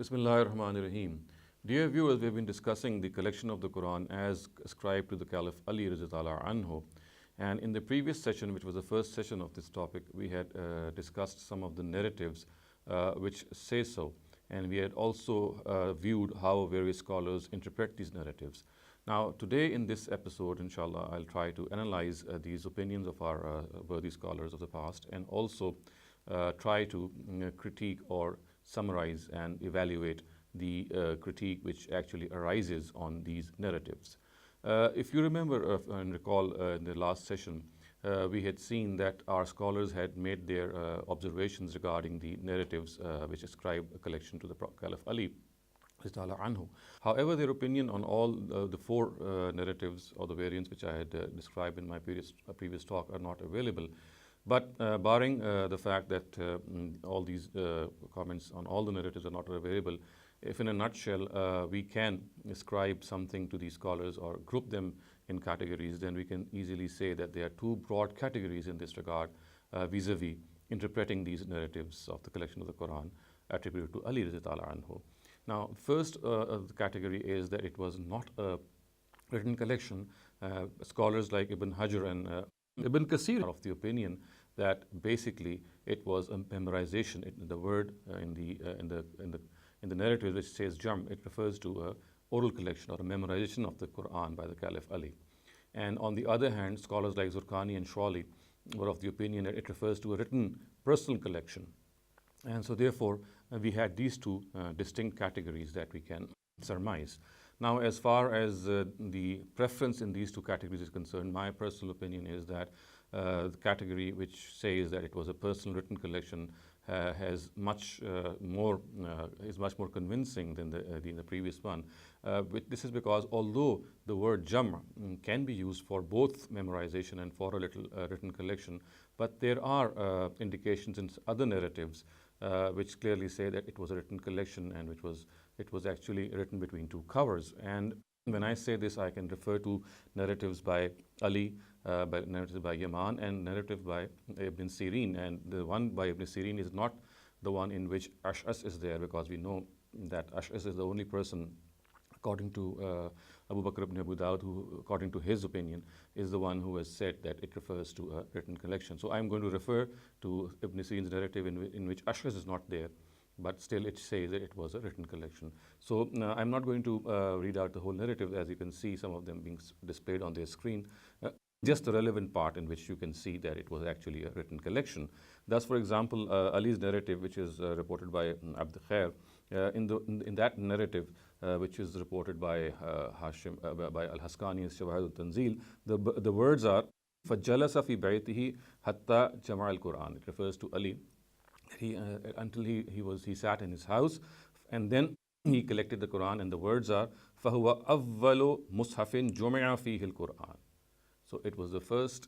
Bismillahir Rahmanir Rahim. Dear viewers, we have been discussing the collection of the Quran as ascribed to the Caliph Ali Rizatullah Anhu. And in the previous session, which was the first session of this topic, we had discussed some of the narratives which say so. And we had also viewed how various scholars interpret these narratives. Now, today in this episode, inshallah, I'll try to analyze these opinions of our worthy scholars of the past and also try to critique or summarize and evaluate the critique which actually arises on these narratives. If you remember and recall in the last session, we had seen that our scholars had made their observations regarding the narratives which ascribe a collection to the Caliph Ali anhu. However, their opinion on all the four narratives or the variants which I had described in my previous talk are not available. But barring the fact that all these comments on all the narratives are not available, if in a nutshell we can ascribe something to these scholars or group them in categories, then we can easily say that there are two broad categories in this regard vis-a-vis interpreting these narratives of the collection of the Quran attributed to Ali Rizatullah Anhu. Now, first category is that it was not a written collection. Scholars like Ibn Hajar and Ibn Kathir are of the opinion that basically it was a memorization. The word in the narrative which says jam, it refers to a oral collection or a memorization of the Quran by the Caliph Ali. And on the other hand, scholars like Zurqani and Shawli were of the opinion that it refers to a written personal collection. And so therefore, we had these two distinct categories that we can surmise. Now, as far as the preference in these two categories is concerned, my personal opinion is that the category which says that it was a personal written collection is much more convincing than the previous one. This is because although the word jam can be used for both memorization and for a little written collection, but there are indications in other narratives which clearly say that it was a written collection and it was actually written between two covers. And when I say this, I can refer to narratives by Ali, narratives by Yaman, and narrative by Ibn Sirin. And the one by Ibn Sirin is not the one in which Ash'as is there, because we know that Ash'as is the only person, according to Abu Bakr ibn Abu Dawud, who, according to his opinion, is the one who has said that it refers to a written collection. So I'm going to refer to Ibn Sirin's narrative in which Ash'as is not there, but still it says that it was a written collection. So I'm not going to read out the whole narrative. As you can see, some of them being displayed on their screen. Just the relevant part in which you can see that it was actually a written collection. Thus, for example, Ali's narrative, which is reported by Abd Khair, in that narrative, which is reported by by Al-Haskani as Shawahid al-Tanzil, the words are فَجَلَسَ فِي بَيْتِهِ حَتَّى جَمَعَ الْقُرْآنِ. It refers to Ali. Until he sat in his house, and then he collected the Quran, and the words are فَهُوَ أَوَّلُ مُصْحَفٍ جُمِعَ فِيهِ الْقُرْآنِ. So it was the first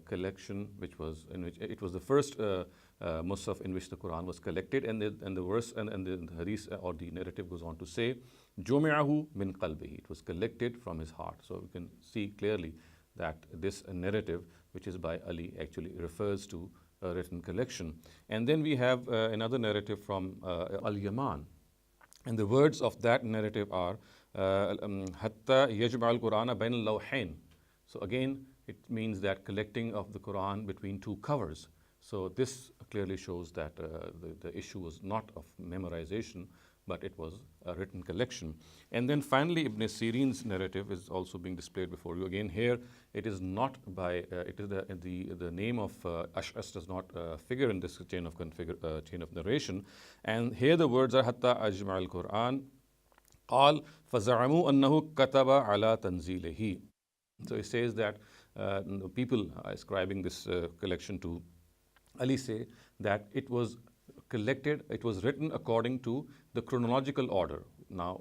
collection it was the first Mus'haf in which the Quran was collected, and the verse and the hadith or the narrative goes on to say جُمِعَهُ مِنْ قَلْبِهِ. It was collected from his heart. So we can see clearly that this narrative, which is by Ali, actually refers to a written collection. And then we have another narrative from Al-Yaman, and the words of that narrative are حَتَّى يَجْمَعَ الْقُرْآنَ بَيْنَ اللَّوْحَيْنِ. So again, it means that collecting of the Quran between two covers. So this clearly shows that the issue was not of memorization, but it was a written collection. And then finally, Ibn Sirin's narrative is also being displayed before you. Again, here it is not by it is the name of Ash'as does not figure in this chain of narration. And here the words are Hatta ajma al-Quran قال فزعموا أنه كتب على تنزيله. So it says that the people ascribing this collection to Ali say that it was collected, it was written according to the chronological order. Now,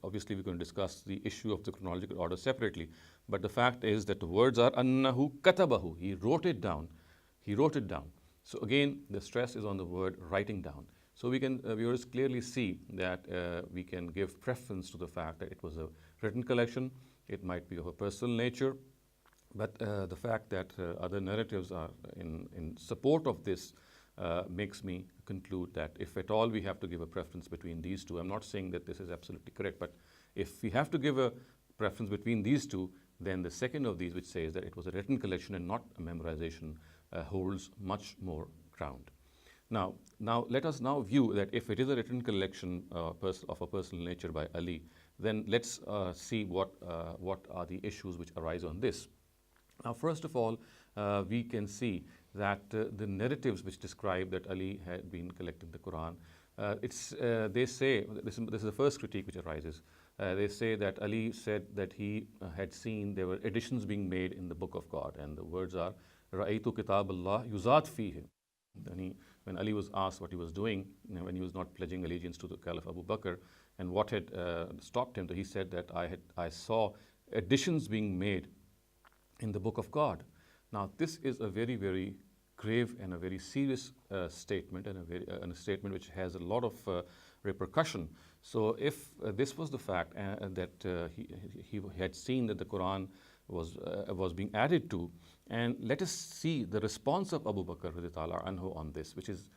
obviously, we're going to discuss the issue of the chronological order separately, but the fact is that the words are annahu katabahu. He wrote it down. He wrote it down. So again, the stress is on the word writing down. So we can, viewers, clearly see that we can give preference to the fact that it was a written collection. It might be of a personal nature, but the fact that other narratives are in support of this makes me conclude that if at all we have to give a preference between these two, I'm not saying that this is absolutely correct, but if we have to give a preference between these two, then the second of these, which says that it was a written collection and not a memorization, holds much more ground. Now let us now view that if it is a written collection of a personal nature by Ali, then let's see what are the issues which arise on this. Now, first of all, we can see that the narratives which describe that Ali had been collecting the Quran, they say, this is the first critique which arises, they say that Ali said that he had seen there were additions being made in the book of God, and the words are, Ra'aytu kitab Allah yuzad fihi. When Ali was asked what he was doing, when he was not pledging allegiance to the Caliph Abu Bakr, and what had stopped him, he said that I saw additions being made in the book of God. Now, this is a very, very grave and a very serious statement, and a statement which has a lot of repercussion. So if this was the fact that he had seen that the Quran was being added to, and let us see the response of Abu Bakr radhiyallahu anhu on this, which is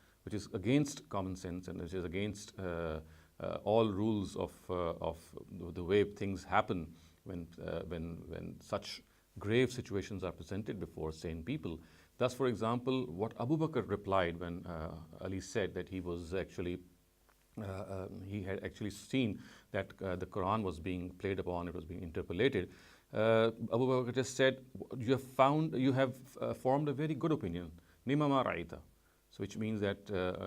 against common sense and which is against all rules of the way things happen when such grave situations are presented before sane people. Thus, for example, what Abu Bakr replied when Ali said that he had actually seen that the Quran was being played upon, it was being interpolated. Abu Bakr just said, you have formed a very good opinion, Nima ma ra'ita, so which means that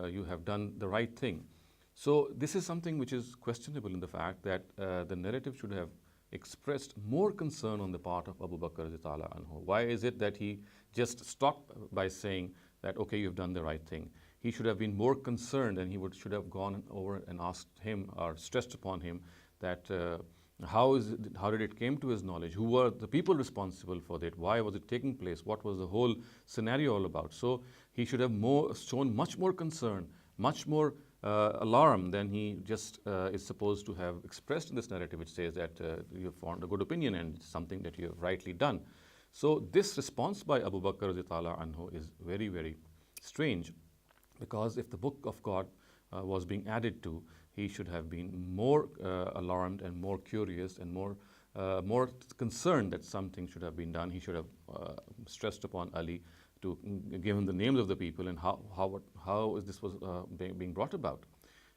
you have done the right thing. So this is something which is questionable in the fact that the narrative should have expressed more concern on the part of Abu Bakr radhiyallahu anhu. Why is it that he just stopped by saying that, okay, you've done the right thing? He should have been more concerned, and he should have gone over and asked him or stressed upon him that how did it came to his knowledge? Who were the people responsible for that? Why was it taking place? What was the whole scenario all about? So he should have shown much more concern, much more alarm than he just is supposed to have expressed in this narrative, which says that you have formed a good opinion and it's something that you have rightly done. So this response by Abu Bakr radhiyallahu anhu is very, very strange, because if the book of God was being added to, he should have been more alarmed and more curious and more concerned that something should have been done. He should have stressed upon Ali to give him the names of the people and how this was being brought about.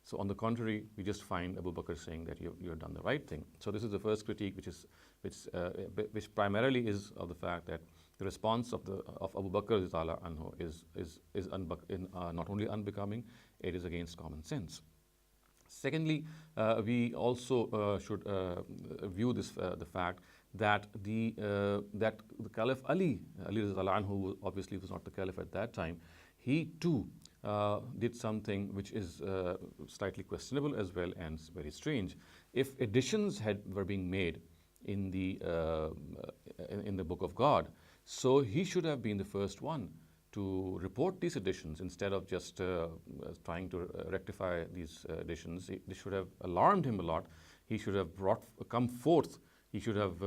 So on the contrary, we just find Abu Bakr saying that you have done the right thing. So this is the first critique, which primarily is of the fact that the response of Abu Bakr radhiyallahu anhu is not only unbecoming, it is against common sense. Secondly, we also should view the fact that the Caliph Ali radhiyallahu anhu, who obviously was not the Caliph at that time, he too did something which is slightly questionable as well and very strange. If additions were being made in the book of God, so he should have been the first one to report these additions instead of just trying to rectify these additions. This should have alarmed him a lot. He should have come forth. He should have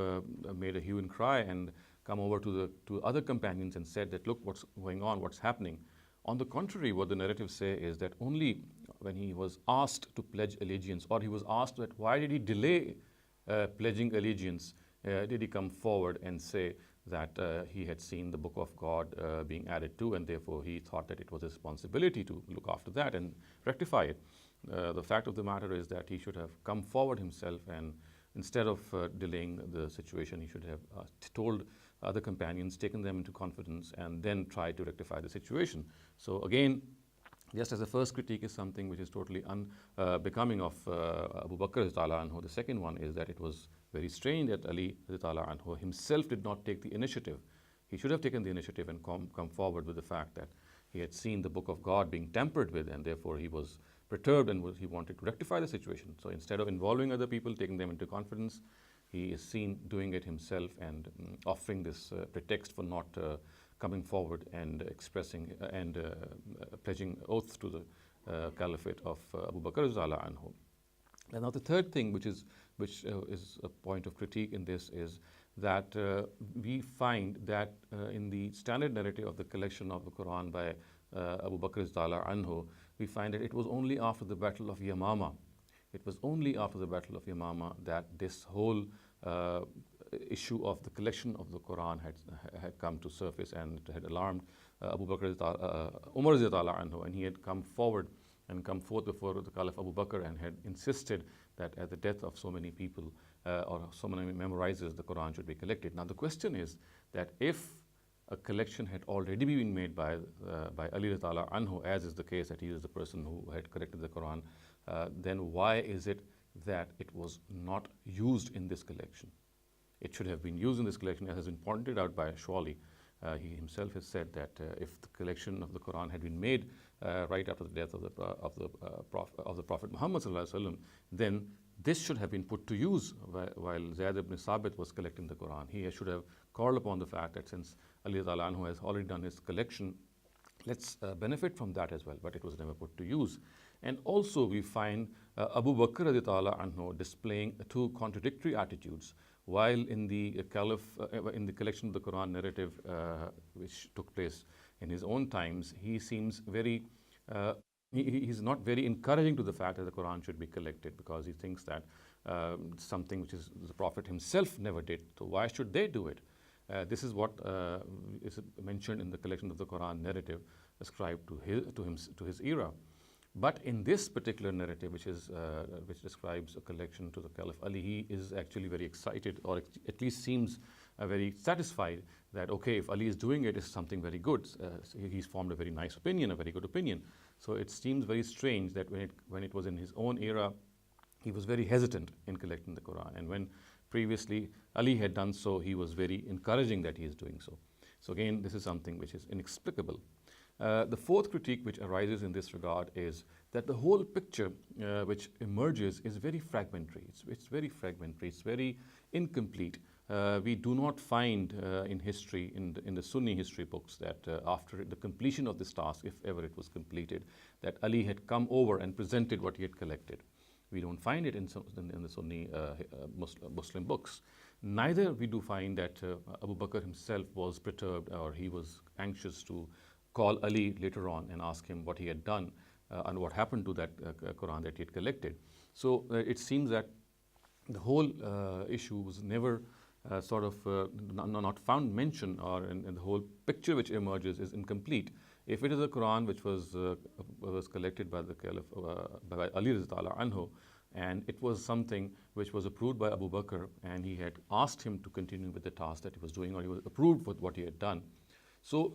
made a hue and cry and come over to other companions and said that, look, what's going on, what's happening. On the contrary, what the narratives say is that only when he was asked to pledge allegiance, or he was asked that why did he delay pledging allegiance, did he come forward and say that he had seen the book of God being added to, and therefore he thought that it was his responsibility to look after that and rectify it. The fact of the matter is that he should have come forward himself, and instead of delaying the situation, he should have told other companions, taken them into confidence, and then tried to rectify the situation. So again, just as the first critique is something which is totally unbecoming of Abu Bakr radhiyallahu anhu, the second one is that it was very strange that Ali radhiyallahu anhu himself did not take the initiative. He should have taken the initiative and come forward with the fact that He had seen the book of God being tampered with, and therefore he was perturbed and he wanted to rectify the situation. So instead of involving other people, taking them into confidence, he is seen doing it himself and offering this pretext for not coming forward and expressing and pledging oath to the caliphate of Abu Bakr radhiyallahu anhu. And now the third thing, which is a point of critique in this, is that we find that in the standard narrative of the collection of the Quran by Abu Bakr radhiyallahu anhu, we find that it was only after the Battle of Yamama. It was only after the Battle of Yamama that this whole issue of the collection of the Quran had come to surface, and it had alarmed Abu Bakr Umar radhiyallahu anhu, and he had come forward and come forth before the Caliph Abu Bakr and had insisted that at the death of so many people or so many memorizers, the Quran should be collected. Now the question is that if a collection had already been made by Ali radhiyallahu anhu, as is the case that he is the person who had collected the Quran, then why is it that it was not used in this collection? It should have been used in this collection, as has been pointed out by Shawli. He himself has said that if the collection of the Quran had been made right after the death of the Prophet Muhammad sallallahu alaihi wasallam, then this should have been put to use while Zayd ibn Sabit was collecting the Quran. He should have called upon the fact that since Ali radhiyallahu anhu has already done his collection, let's benefit from that as well, but it was never put to use. And also we find Abu Bakr radhiyallahu anhu displaying two contradictory attitudes. While in the in the collection of the Quran narrative, which took place in his own times, he seems very, he's not very encouraging to the fact that the Quran should be collected, because he thinks that something which is the Prophet himself never did, so why should they do it? This is what is mentioned in the collection of the Quran narrative ascribed to his era. But in this particular narrative, which describes a collection to the Caliph Ali, he is actually very excited, or at least seems very satisfied that, okay, if Ali is doing it, it's something very good. He's formed a very nice opinion, a very good opinion. So it seems very strange that when it was in his own era, he was very hesitant in collecting the Quran. And when previously Ali had done so, he was very encouraging that he is doing so. So again, this is something which is inexplicable. The fourth critique which arises in this regard is that the whole picture which emerges is very fragmentary. It's very fragmentary. It's very incomplete. We do not find in history, in the Sunni history books, that after the completion of this task, if ever it was completed, that Ali had come over and presented what he had collected. We don't find it in the Sunni Muslim books. Neither we do find that Abu Bakr himself was perturbed, or he was anxious to call Ali later on and ask him what he had done and what happened to that Quran that he had collected. So it seems that the whole issue was never not found mention, or in the whole picture which emerges is incomplete. If it is a Quran which was collected by the Caliph, by Ali radhiyallahu anhu, and it was something which was approved by Abu Bakr, and he had asked him to continue with the task that he was doing, or he was approved with what he had done, so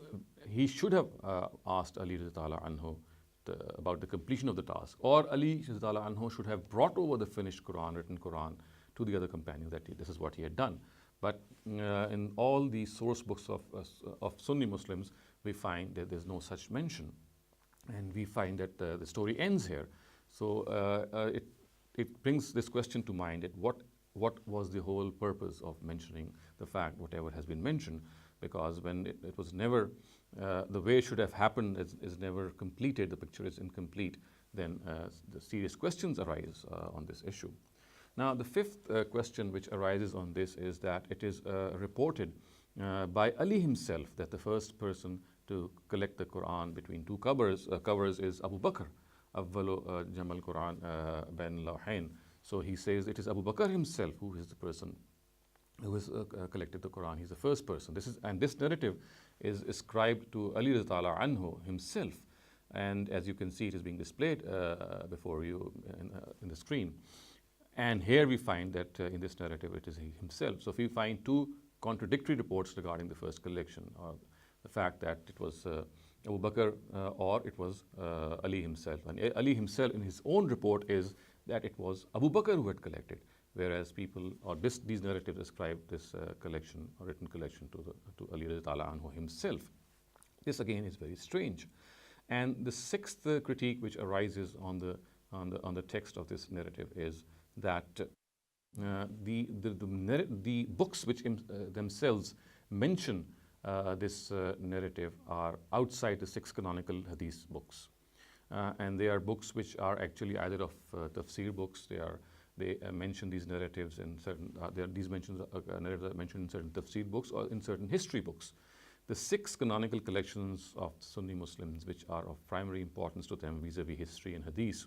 he should have asked Ali radhiyallahu anhu about the completion of the task, or Ali radhiyallahu anhu should have brought over the finished Quran, written Quran, to the other companions that this is what he had done. But in all the source books of Sunni Muslims, we find that there's no such mention, and we find that the story ends here. So it brings this question to mind: that what was the whole purpose of mentioning the fact, whatever has been mentioned? Because when it was never, the way it should have happened is never completed, the picture is incomplete, then the serious questions arise on this issue. Now the fifth question which arises on this is that it is reported by Ali himself that the first person to collect the Quran between two covers is Abu Bakr, Awwalu Jamal Quran Bain Lawhain. So he says it is Abu Bakr himself who is the person who has collected the Quran. He's the first person. This narrative is ascribed to Ali radhiyallahu anhu himself, and as you can see, it is being displayed before you in the screen. And here we find that in this narrative, it is he himself. So if we find two contradictory reports regarding the first collection, or the fact that it was Abu Bakr or it was Ali himself, and Ali himself in his own report is that it was Abu Bakr who had collected, whereas people, or these narratives ascribe this collection or written collection to Ali radhiyallahu anhu himself. This again is very strange. And the sixth critique which arises on the text of this narrative is that the books which themselves mention this narrative are outside the six canonical hadith books. And they are books which are actually either of tafsir books. They mention these narratives in certain. These narratives are mentioned in certain tafsir books or in certain history books. The six canonical collections of Sunni Muslims, which are of primary importance to them vis-a-vis history and hadith,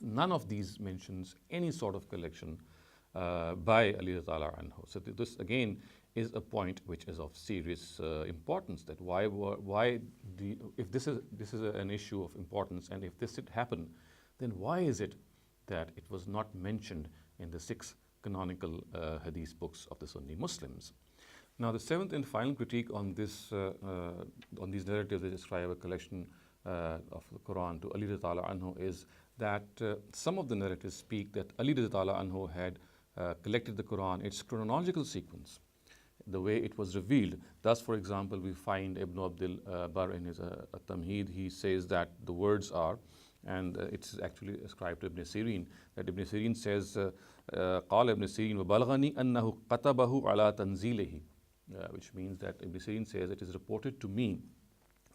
none of these mentions any sort of collection by Ali Ta'ala anhu. So this again is a point which is of serious importance. That if this is an issue of importance, and if this did happen, then why is it that it was not mentioned in the six canonical hadith books of the Sunni Muslims? Now, the seventh and final critique on these narratives that describe a collection of the Quran to Ali Ta'ala anhu is that some of the narratives speak that Ali Ta'ala anhu had collected the Quran, its chronological sequence, the way it was revealed. Thus, for example, we find Ibn Abdul Barr in his Tamheed, he says that the words are, and it's actually ascribed to Ibn Sirin, that Ibn Sirin says, قال Ibn Sirin وَبَلْغَنِي أَنَّهُ قَتَبَهُ عَلَى تَنْزِيلِهِ, which means that Ibn Sirin says it is reported to me,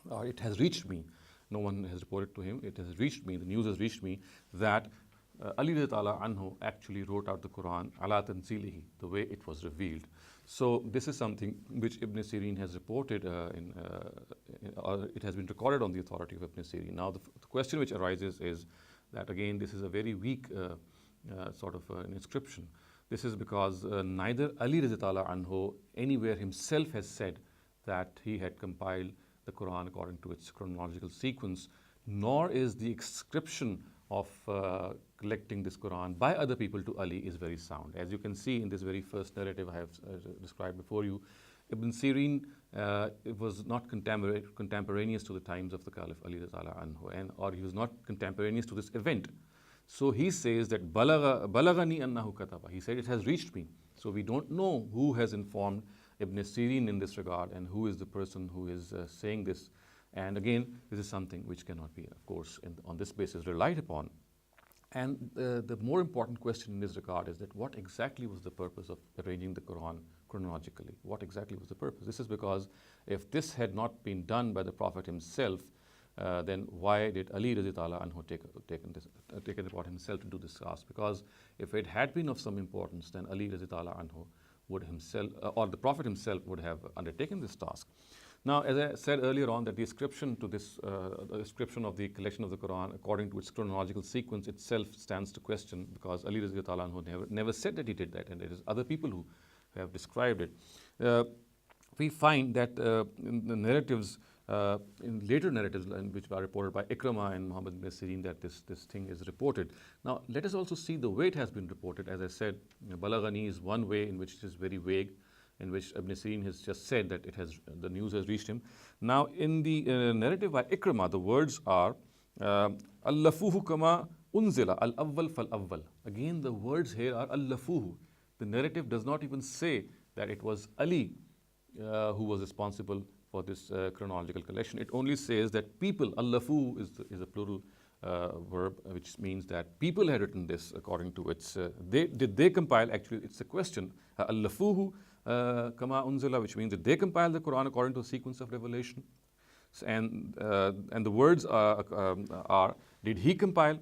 or it has reached me. No one has reported to him. It has reached me. The news has reached me that Ali Ta'ala anhu actually wrote out the Quran ala tanzilihi, the way it was revealed. So this is something which Ibn Sirin has reported, or it has been recorded on the authority of Ibn Sirin. Now the question which arises is that again this is a very weak sort of an inscription. This is because neither Ali Ta'ala anhu anywhere himself has said that he had compiled the Quran according to its chronological sequence, nor is the inscription of collecting this Quran by other people to Ali is very sound. As you can see in this very first narrative I have described before you, Ibn Sirin was not contemporaneous to the times of the Caliph Ali Ta'ala anhu, or he was not contemporaneous to this event. So he says that balagani annahu kataba. He said it has reached me. So we don't know who has informed Ibn Sirin in this regard and who is the person who is saying this. And again, this is something which cannot be, of course, on this basis relied upon. And the more important question in this regard is that what exactly was the purpose of arranging the Quran chronologically? What exactly was the purpose? This is because if this had not been done by the Prophet himself, then why did Ali Ta'ala anhu taken it upon himself to do this task? Because if it had been of some importance, then Ali Ta'ala anhu would himself, or the Prophet himself would have undertaken this task. Now, as I said earlier on, that the description to this, the description of the collection of the Quran according to its chronological sequence itself stands to question, because Ali Ta'ala anhu never said that he did that, and it is other people who have described it. We find that in the narratives, in later narratives which are reported by Ikramah and Muhammad ibn Sirin, that this thing is reported. Now, let us also see the way it has been reported. As I said, Balagani is one way in which it is very vague, in which Ibn Sirin has just said that the news has reached him. Now, in the narrative by Ikramah, the words are Al-lafuhu kama unzila, al-awwal fal-awwal. Again, the words here are Al-lafuhu. The narrative does not even say that it was Ali who was responsible for this chronological collection. It only says that people, Al-lafu is a plural verb, which means that people had written this according to its, did they compile? Actually, it's a question. Al-lafuhu kama unzila, which means that they compiled the Quran according to a sequence of revelation. And the words are, did he compile?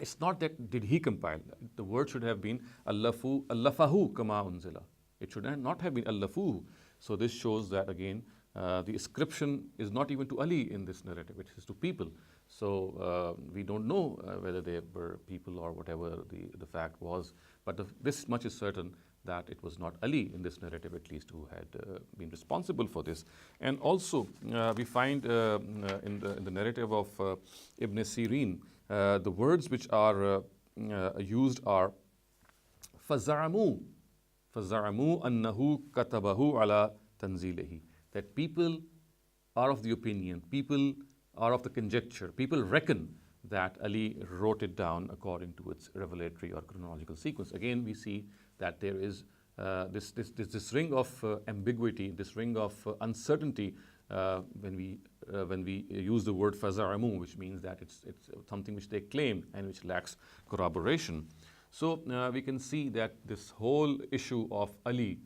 It's not that did he compile. The word should have been Allafahu kama unzila. It should not have been Allafuhu. So this shows that again, the ascription is not even to Ali in this narrative, it is to people. So we don't know whether they were people or whatever the fact was, but this much is certain, that it was not Ali in this narrative at least who had been responsible for this. And also we find in the narrative of Ibn Sirin, the words which are used are فَزَعَمُوا أَنَّهُ كَتَبَهُ عَلَى تَنْزِيلِهِ. That people are of the opinion, people are of the conjecture, people reckon that Ali wrote it down according to its revelatory or chronological sequence. Again, we see that there is this ring of ambiguity, this ring of uncertainty when we use the word faza'amu, which means that it's something which they claim and which lacks corroboration. So we can see that this whole issue of Ali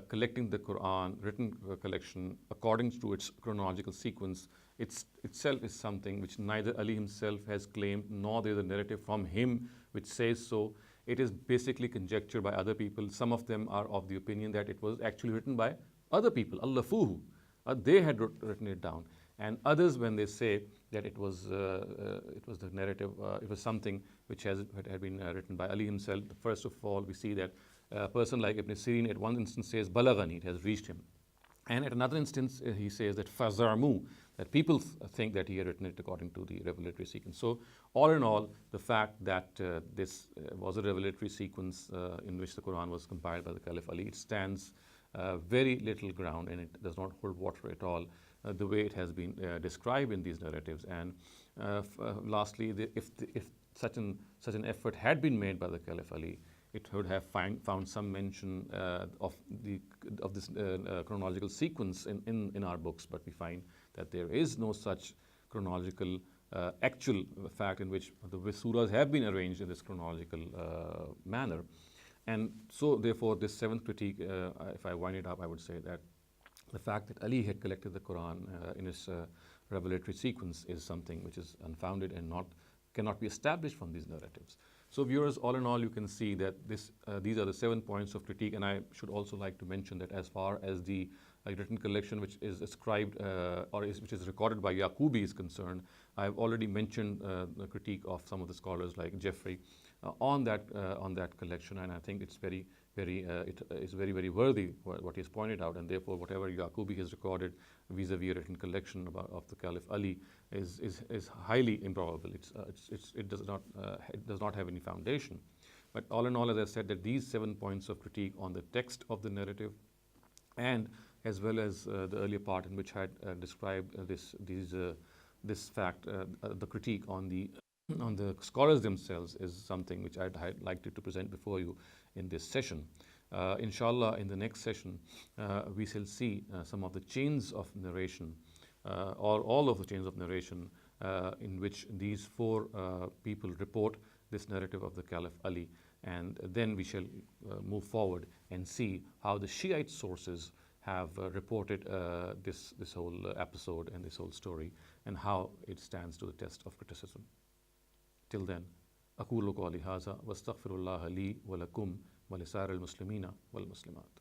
collecting the Quran, written collection, according to its chronological sequence, itself is something which neither Ali himself has claimed, nor there is a narrative from him which says so. It is basically conjectured by other people. Some of them are of the opinion that it was actually written by other people, Allafuhu. They had written it down. And others, when they say that it was the narrative, it was something which had been written by Ali himself. First of all, we see that a person like Ibn Sirin at one instance says, Balaghani, it has reached him. And at another instance, he says that Fazarmu, that people think that he had written it according to the revelatory sequence. So, all in all, the fact that this was a revelatory sequence in which the Quran was compiled by the Caliph Ali, it stands very little ground and it does not hold water at all the way it has been described in these narratives. And lastly, if such an effort had been made by the Caliph Ali, it would have found some mention of this chronological sequence in our books, but we find that there is no such chronological actual fact in which the surahs have been arranged in this chronological manner. And so, therefore, this seventh critique, if I wind it up, I would say that the fact that Ali had collected the Quran in its revelatory sequence is something which is unfounded and cannot be established from these narratives. So, viewers, all in all, you can see that these are the 7 points of critique. And I should also like to mention that as far as the written collection which is ascribed which is recorded by Yaqubi is concerned, I have already mentioned the critique of some of the scholars like Jeffrey on that collection, and I think it's very worthy what he has pointed out, and therefore whatever Yaqubi has recorded vis-a-vis a written collection of the Caliph Ali is highly improbable. It does not have any foundation. But all in all, as I said, that these 7 points of critique on the text of the narrative, and as well as the earlier part in which I had described this fact, the critique on the scholars themselves, is something which I'd like to present before you in this session. Inshallah, in the next session, we shall see some of the chains of narration, or all of the chains of narration, in which these 4 people report this narrative of the Caliph Ali, and then we shall move forward and see how the Shiite sources have reported this whole episode and this whole story, and how it stands to the test of criticism. Till then, أقول قولي هذا واستغفر الله لي ولكم ولسائر المسلمين والمسلمات.